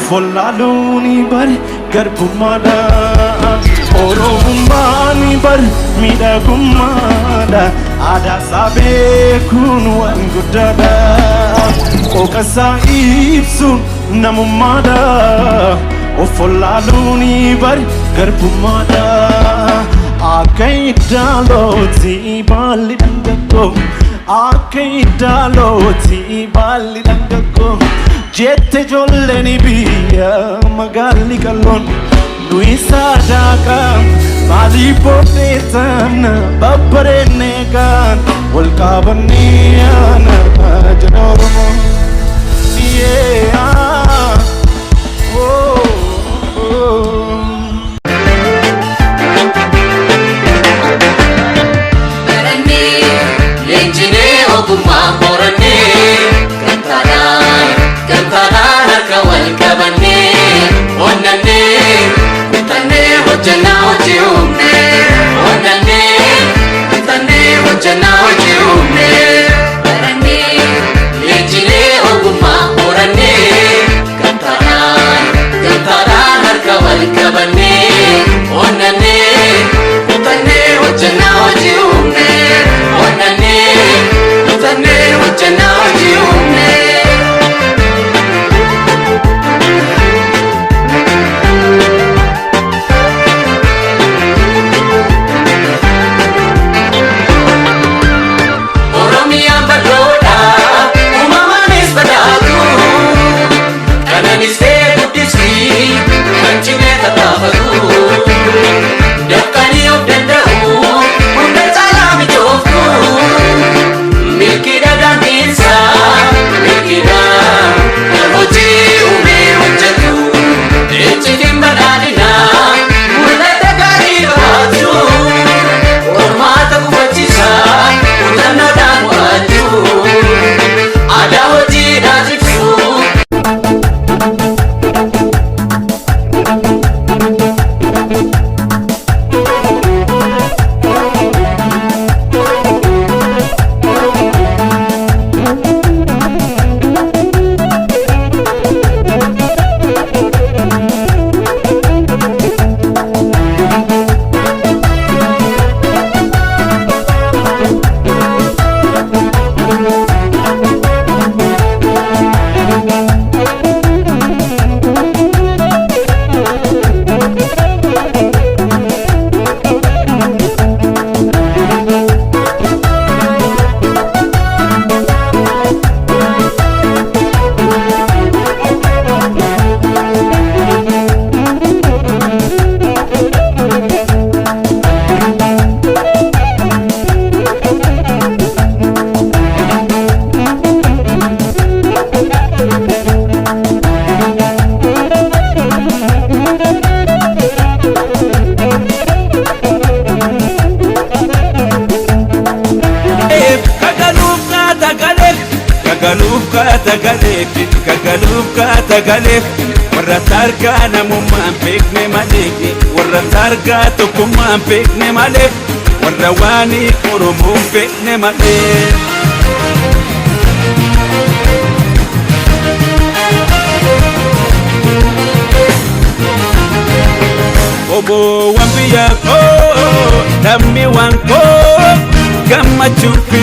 Follaaluni bar garbummaadha Oromummaani bar miidhagummaadha Aadaa isaa beekuun waan guddaadha Qooqasaa ibsuun namummaadha Follaaluni bar garbummaadha Akka iddaalooti baalli dhangagoo Akka iddaalooti baalli dhangagoo Jette jolleni biyya magaalli qalloon nuyi saadaqa maalii booddeetan babbareennee kan wal qabannee ana jedha Oromoon. Kagalee warra targaa namummaan beekne malee warra targaa tokkummaan beekne malee warra waanii Oromoon beekne malee. Oboowwan biyya koo lammii waan koo gammachuu fi